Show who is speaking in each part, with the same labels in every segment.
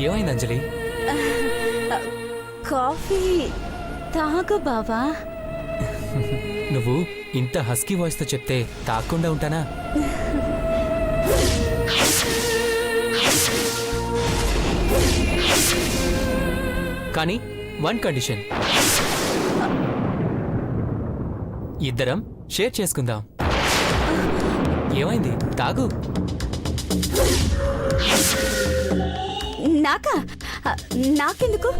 Speaker 1: ఏమైంది అంజలి?
Speaker 2: కాఫీ తాగు బావా.
Speaker 1: నువ్వు ఇంత హస్కీ వాయిస్తో చెప్తే తాగకుండా ఉంటానా? కానీ వన్ కండిషన్, ఇద్దరం షేర్ చేసుకుందాం. ఏమైంది? తాగు.
Speaker 2: నాకెందుకు?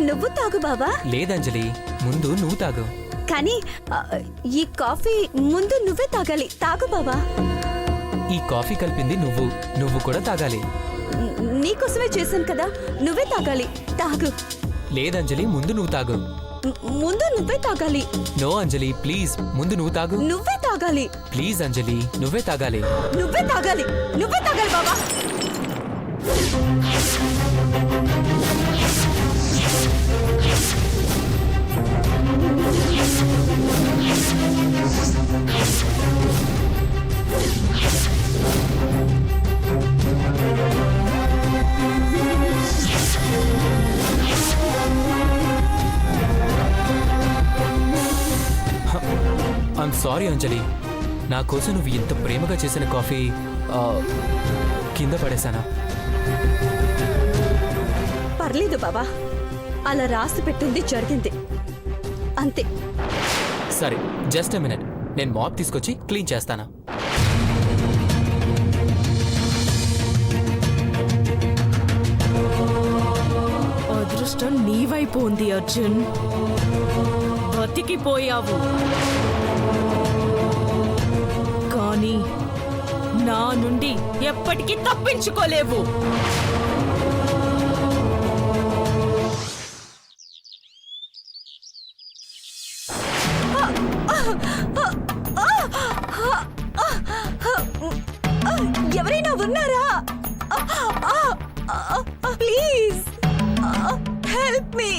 Speaker 2: నువ్వు తాగు బావా.
Speaker 1: లేదంజలి, ముందు నువ్వు తాగు.
Speaker 2: కానీ ఈ కాఫీ ముందు నువ్వే తాగాలి. తాగు బావా.
Speaker 1: ఈ కాఫీ కలిపింది నువ్వు కూడా తాగాలి.
Speaker 2: నీకోసమే చేశాను కదా, నువ్వే తాగాలి. తాగు.
Speaker 1: లేదంజలి, ముందు నువ్వు తాగు.
Speaker 2: ముందు నువ్వే తాగాలి.
Speaker 1: నో అంజలి, ప్లీజ్, ముందు నువ్వు తాగు.
Speaker 2: నువ్వే తాగాలి.
Speaker 1: ప్లీజ్ అంజలి, నువ్వే తాగాలి.
Speaker 2: నువ్వే తాగాలి. నువ్వే తాగాలి బాబా.
Speaker 1: ఐమ్ సారీ అంజలి, నా కోసం నువ్వు ఇంత ప్రేమగా చేసిన కాఫీ కింద పడేశానా?
Speaker 2: పర్లేదు బాబా, అలా రాసి పెట్టింది జరిగింది అంతే.
Speaker 1: సరే, జస్ట్ ఎ మినిట్, నేను మాప్ తీసుకొచ్చి క్లీన్ చేస్తానా?
Speaker 3: అదృష్టం నీ వైపు ఉంది అర్జున్, బతికిపోయావు. కానీ నా నుండి ఎప్పటికీ తప్పించుకోలేవు.
Speaker 2: ఎవరైనా ఉన్నారా? Please help me.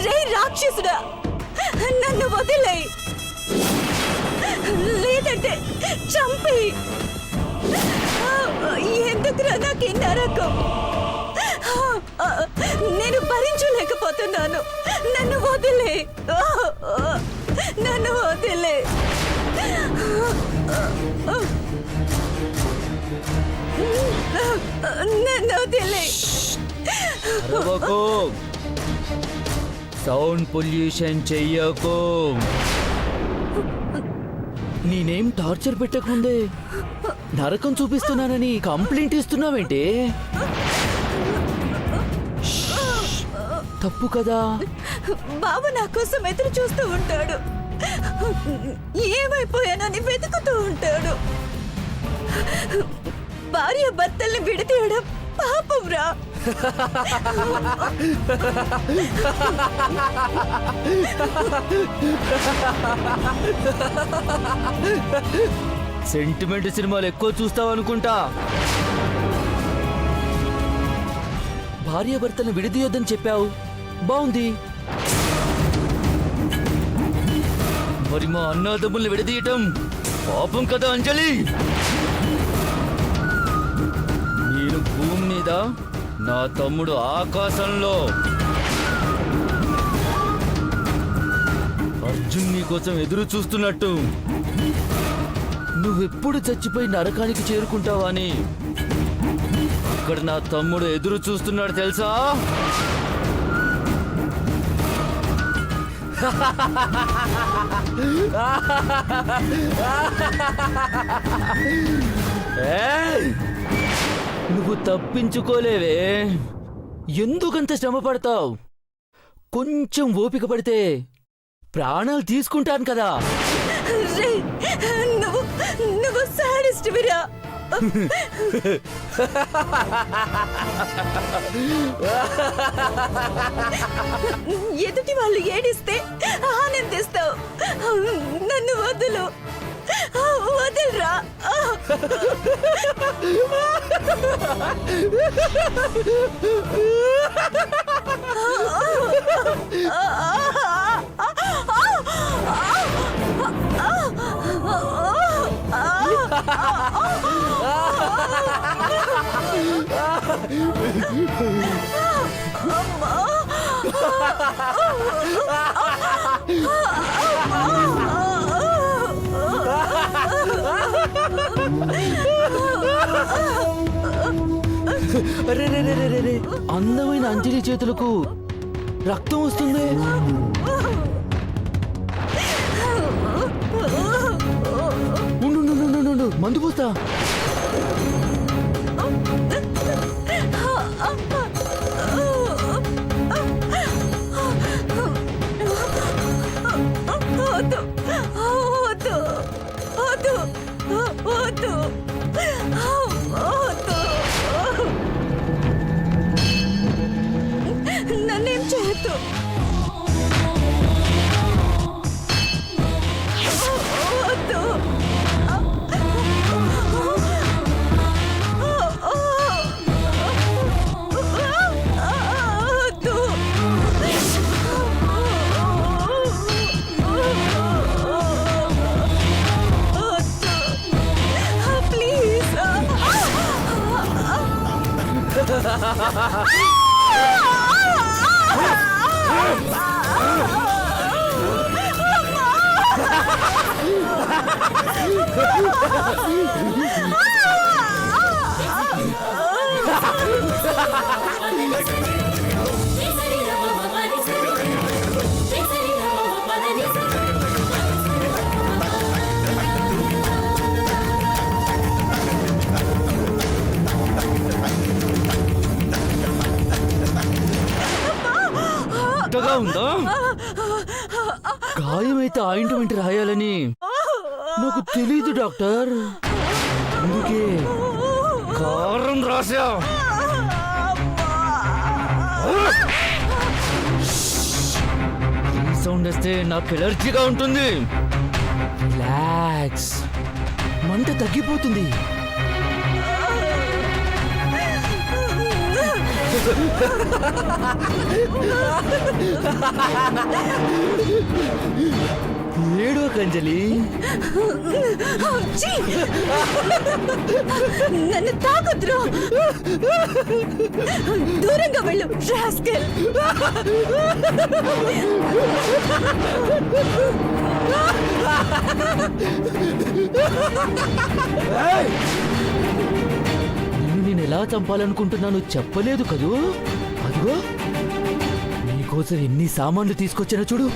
Speaker 2: రే రాక్షసుడా, నన్ను వదిలే, లేదంటే చంపి. ఎందుకురా నాకు ఈ నరకం? నేను భరించలేకపోతున్నాను. నన్ను వదిలే, నన్ను వదిలే. నన్ను వదిలే.
Speaker 4: సౌండ్ పొల్యూషన్ చెయ్యకు. నేనేం టార్చర్ పెట్టకముందే నరకం చూపిస్తున్నానని కంప్లైంట్ ఇస్తున్నావేంటి? తప్పు కదా.
Speaker 2: బాబు నా కోసం ఎదురు చూస్తూ ఉంటాడు. ఏమైపోయానని వెతుకుతూ ఉంటాడు. భార్య భర్తల్ని విడతీయడం పాపం రా.
Speaker 4: సెంటిమెంట్ సినిమాలు ఎక్కువ చూస్తావనుకుంటా. భార్యాభర్తలను విడదీయొద్దని చెప్పావు, బాగుంది. మరి మా అన్నదమ్ముల్ని విడదీయటం పాపం కదా అంజలి. నేను భూమి మీద, నా తమ్ముడు ఆకాశంలో. అర్జున్ నీ కోసం ఎదురు చూస్తున్నట్టు నువ్వెప్పుడు చచ్చిపోయి నరకానికి చేరుకుంటావా అని అక్కడ నా తమ్ముడు ఎదురు చూస్తున్నాడు తెలుసా? నువ్వు తప్పించుకోలేవే. ఎందుకంత శ్రమ పడతావు? కొంచెం ఓపిక పడితే ప్రాణాలు తీసుకుంటాను కదా.
Speaker 2: నువ్వు సాడిస్ట్ విరా. ఎదుటి వాళ్ళు ఏడిస్తే ఆనందిస్తావు. నన్ను వదులు, వదిలిరా.
Speaker 4: అరే రే రే రే రే, అందమైన అంజలి చేతులకు రక్తం వస్తుంది. ఉండు, ఉండు, ఉండు, ఉండు, ఉండు, మందు పోస్తా.
Speaker 2: వద్దు, వద్దు, వద్దు, వద్దు, వద్దు. నన్నేం చేయొద్దు. వద్దు. వద్దు. ప్లీజ్.
Speaker 4: కొత్తగా ఉందా? గాయమైతే ఆయింట్మెంట్ రాయాలని నాకు తెలీదు డాక్టర్, అందుకే కారం రాశా. ఈ సౌండ్ వస్తే నాకు ఎలర్జీగా ఉంటుంది. రిలాక్స్, మంట తగ్గిపోతుంది. ఏడో కంజలి,
Speaker 2: నన్ను తాకొద్దురా. దూరంగా వెళ్ళు రాస్కెల్.
Speaker 4: నేను ఎలా చంపాలనుకుంటున్నాను చెప్పలేదు కదూ. అదిగో నీకోసం ఎన్ని సామాన్లు తీసుకొచ్చానో చూడు.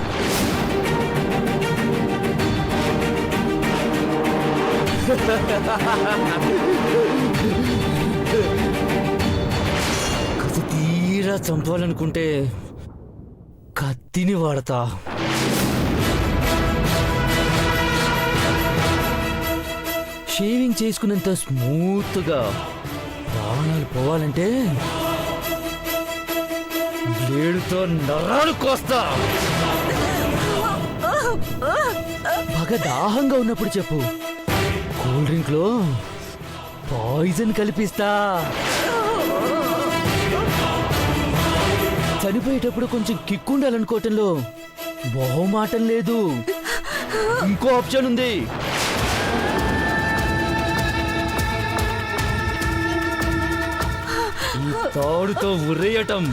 Speaker 4: కసి తీరా చంపాలనుకుంటే కత్తిని వాడతా. షేవింగ్ చేసుకున్నంత స్మూత్గా ప్రాణాలు పోవాలంటే బ్లేడుతో నరాలు కోస్తా. బాగా దాహంగా ఉన్నప్పుడు చెప్పు, కూల్ డ్రింక్ లో పాయిజన్ కలిపిస్తా. చనిపోయేటప్పుడు కొంచెం కిక్ ఉండాలనుకోవటంలో మొహమాటం లేదు. ఇంకో ఆప్షన్ ఉంది. ఈ తాడుతో ఉరేయటం.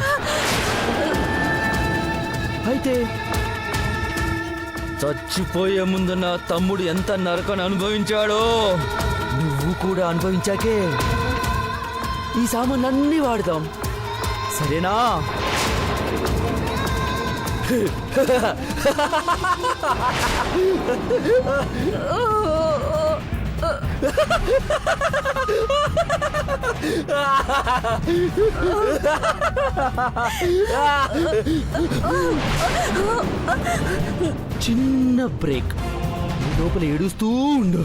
Speaker 4: అయితే చచ్చిపోయే ముందు నా తమ్ముడు ఎంత నరకను అనుభవించాడో నువ్వు కూడా అనుభవించాకే ఈ సామాన్లన్నీ వాడదాం, సరేనా? చిన్న బ్రేక్, లోపల ఏడుస్తూ ఉండు.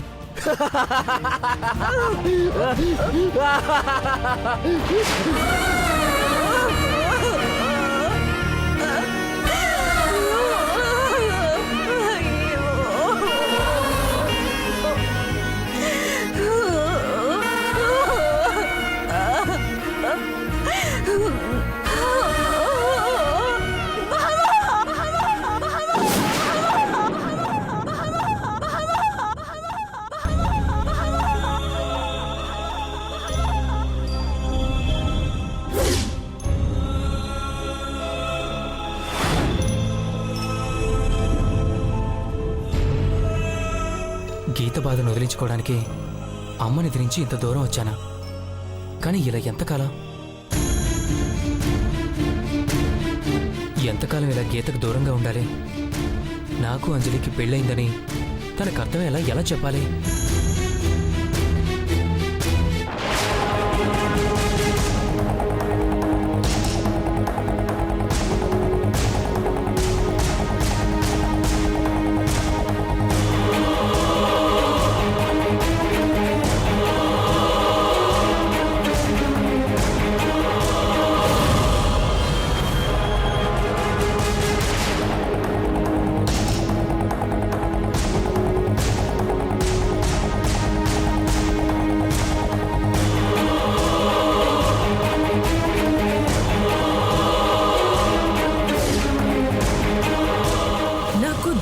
Speaker 1: గీత బాధను వదిలించుకోవడానికి అమ్మని ఎదిరించి ఇంత దూరం వచ్చానా? కానీ ఇలా ఎంతకాలం ఇలా గీతకు దూరంగా ఉండాలి? నాకు అంజలికి పెళ్ళయిందని తనకు అర్థమయ్యేలా ఎలా చెప్పాలి?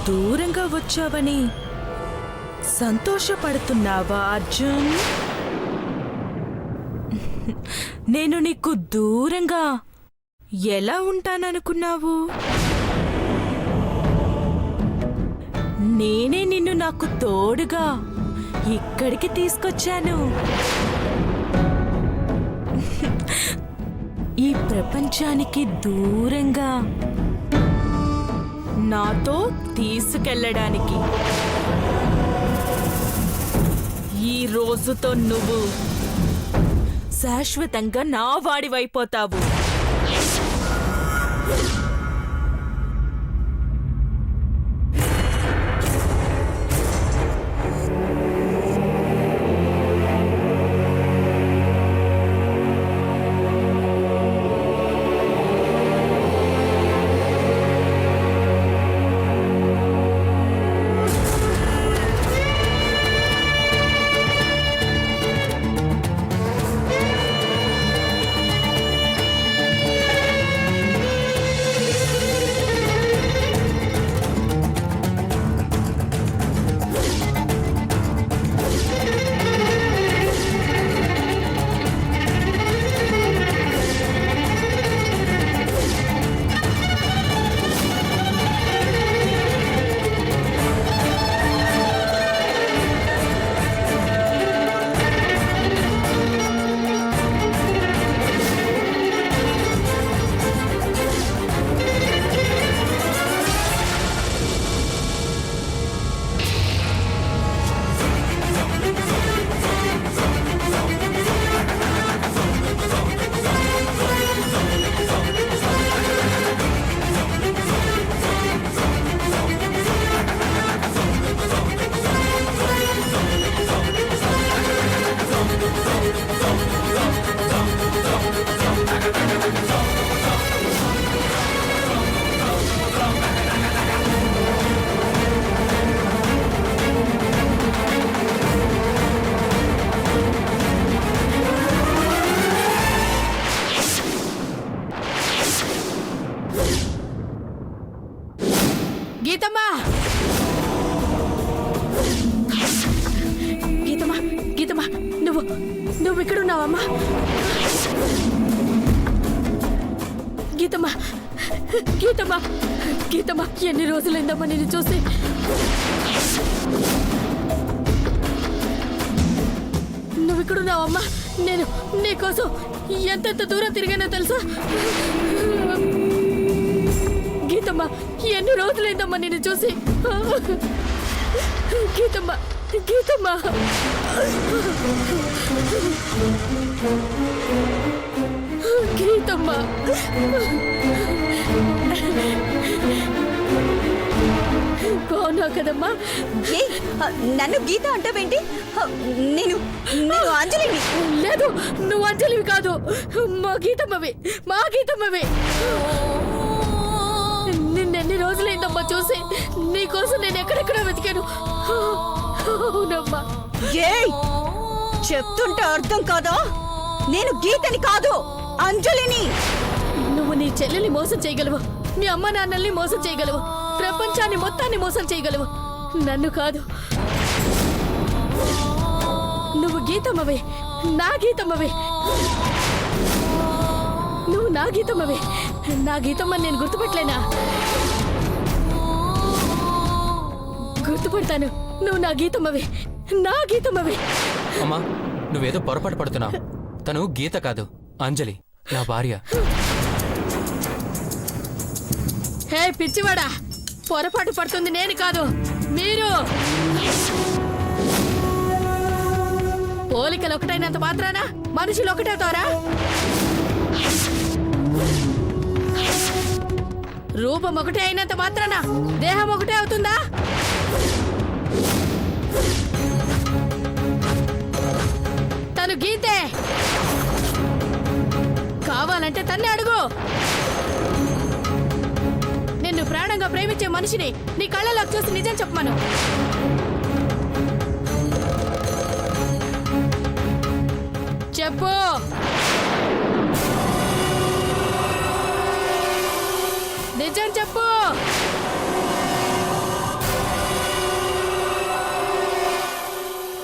Speaker 3: దూరంగా వచ్చావని సంతోషపడుతున్నావా అర్జున్? నేను నీకు దూరంగా ఎలా ఉంటాననుకున్నావు? నేనే నిన్ను నాకు తోడుగా ఇక్కడికి తీసుకొచ్చాను. ఈ ప్రపంచానికి దూరంగా నాతో తీసుకెళ్ళడానికి. ఈ రోజుతో నువ్వు శాశ్వతంగా నా వాడివైపోతావు.
Speaker 2: గీతమ్మా, గీతమ్మా, గీతమ్మా, నువ్వు ఇక్కడున్నావమ్మా? గీతమ్మా, గీతమ్మా, గీతమ్మా, ఎన్ని రోజులైందమ్మా నేను చూసి? నువ్వు ఇక్కడున్నావమ్మా? నేను నీకోసం ఎంతెంత దూరం తిరిగానో తెలుసా? గీతమ్మా, ఎన్ని రోజులైందమ్మా నేను చూసి? గీతమ్మా, గీతమ్మా, గీతమ్మా, బాగున్నా
Speaker 5: కదమ్మా.
Speaker 2: ఏయ్, నన్ను గీత అంటావేంటి? నేను నేను అంజలిని.
Speaker 5: లేదు, నువ్వు అంజలివి కాదు, మా గీతమ్మవి, మా గీతమ్మవి. నిన్నెన్ని రోజులైందమ్మా చూసి. నీకోసం నేను ఎక్కడెక్కడ వెతికాను. అవునమ్మా.
Speaker 2: ఏయ్, చెప్తుంటే అర్థం కాదా? నేను గీతని కాదు, అంజలిని.
Speaker 5: నువ్వు నీ చెల్లెల్ని మోసం చేయగలవు, మీ అమ్మ నాన్నల్ని మోసం చేయగలవు, ప్రపంచాన్ని మొత్తాన్ని మోసం చేయగలవు, నన్ను కాదు. నువ్వు గీతమ్మవే, నా గీతమ్మవే. నువ్వు నా గీతమ్మవే. నా గీతమ్మని నేను గుర్తుపట్టలేనా? గుర్తుపడతాను. నువ్వు నా గీతమ్మవే, నా గీతమ్మవే.
Speaker 1: అమ్మా, నువ్వేదో పొరపాటు పడుతున్నావు. తను గీత కాదు, అంజలి, నా భార్య.
Speaker 5: హే పిచ్చివాడా, పొరపాటు పడుతుంది నేను కాదు, మీరు. పోలికలు ఒకటైనంత మాత్రాన మనుషులు ఒకటవుతారా? రూపం ఒకటే అయినంత మాత్రాన దేహం ఒకటే అవుతుందా? తను గీతే. కావాలంటే తన్నే అడుగు. నిన్ను ప్రాణంగా ప్రేమించే మనిషిని నీ కళ్ళలో చూసి నిజం చెప్పమను. చెప్పు. నిజం చెప్పు.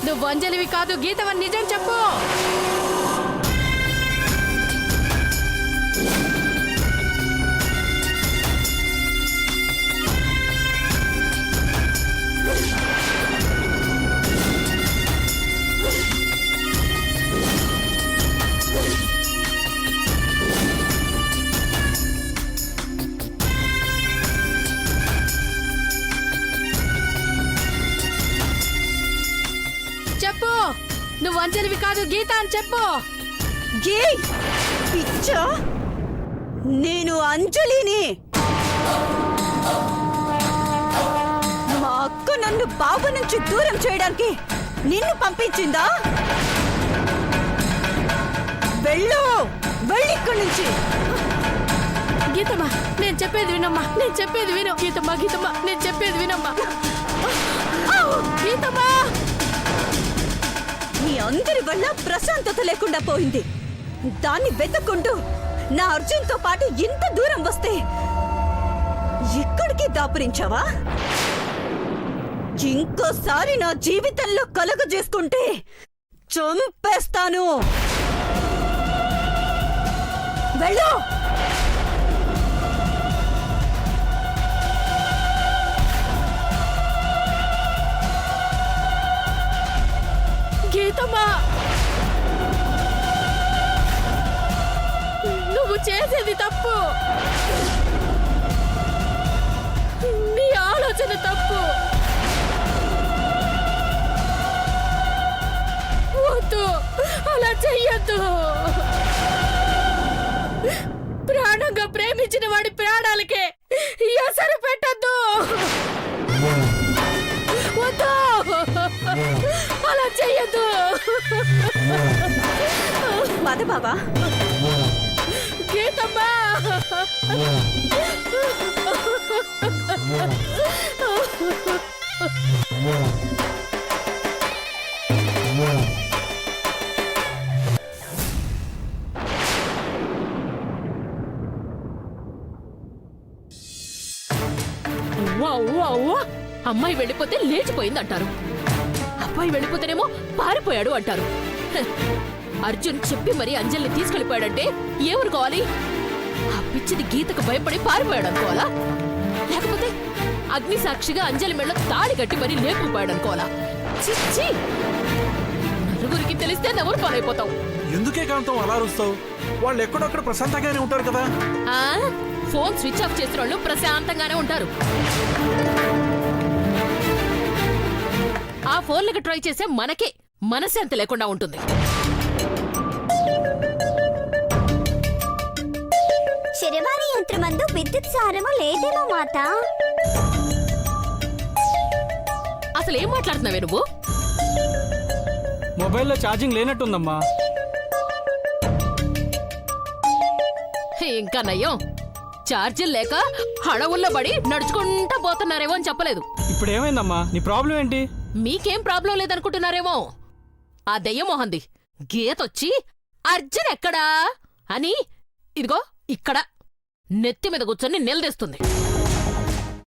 Speaker 5: నువ్వు అంజలివి కాదు, గీతవని నిజం చెప్పు. చెప్పు. నువ్వు అంజలివి కాదు, గీత అని చెప్పు.
Speaker 2: పిచ్చా, నేను అంజలిని. మా అక్క నన్ను బాబు నుంచి దూరం చేయడానికి నిన్ను పంపించిందా? వెళ్ళు, వెళ్ళిక్కడి నుంచి.
Speaker 5: గీతమ్మా, నేను చెప్పేది వినమ్మా, నేను చెప్పేది విను. గీతమ్మా, గీతమ్మా, నేను చెప్పేది వినమ్మా. గీతమ్మా,
Speaker 2: మీ అందరి వల్ల ప్రశాంతత లేకుండా పోయింది. దాన్ని వెతుక్కుంటూ నా అర్జున్తో పాటు ఇంత దూరం వస్తే ఇక్కడికి దాపురించావా? ఇంకోసారి నా జీవితంలో కలుగు చేసుకుంటే చంపేస్తాను. వెళ్ళు.
Speaker 5: గీతమ్మా, నువ్వు చేసేది తప్పు. నీ ఆలోచన తప్పు. వద్దు, అలా చెయ్యొద్దు. ప్రాణంగా ప్రేమించిన వాడి ప్రాణాలకే ఎసరు పెట్టద్దు. వద్దు, అలా చెయ్యొద్దు.
Speaker 2: పద బాబా.
Speaker 5: గీతమ్మా, అమ్మాయి వెళ్ళిపోతే లేచిపోయింది అంటారు, అబ్బాయి వెళ్ళిపోతేనేమో పారిపోయాడు అంటారు. అర్జున్ చెప్పి మరి అంజలిని తీసుకెళ్లిపోయాడంటే ఏమనుకోవాలి? ఆ పిచ్చిది గీతకు భయపడి పారిపోయాడు అనుకోవాలా? లేకపోతే అగ్ని సాక్షిగా అంజలి మెళ్ళ తాళి కట్టి మరీ లేపుకుపోయాడు అనుకోవాలా? చిచ్చి, నలుగురికి తెలిస్తే నవ్వురు పాలైపోతావు.
Speaker 6: ఎందుకే కాంతం అలా అరుస్తావు? వాళ్ళు ఎక్కడొక్కడ ప్రశాంతంగానే ఉంటారు కదా.
Speaker 5: ఫోన్ స్విచ్ ఆఫ్ చేసిన వాళ్ళు ప్రశాంతంగానే ఉంటారు. ఆ ఫోన్లకు ట్రై చేసే మనకే మనశ్శాంతి లేకుండా ఉంటుంది.
Speaker 7: శరవారి యంత్రమందు విద్యుత్ సారము లేదేమో మాత.
Speaker 5: అసలు ఏం మాట్లాడుతున్నావే నువ్వు?
Speaker 7: మొబైల్లో ఛార్జింగ్ లేనట్టుందమ్మా.
Speaker 5: ఇంకా నయ్యం, ఛార్జీలు లేక హడవుల్లో పడి నడుచుకుంటా పోతున్నారేమో అని చెప్పలేదు.
Speaker 7: ఇప్పుడు ఏమైందమ్మా? నీ ప్రాబ్లం ఏంటి?
Speaker 5: మీకేం ప్రాబ్లం లేదనుకుంటున్నారేమో. ఆ దెయ్యం మొహంది గీతొచ్చి అర్జున్ ఎక్కడా అని ఇదిగో ఇక్కడ నెత్తి మీద కూర్చొని నిలదీస్తుంది.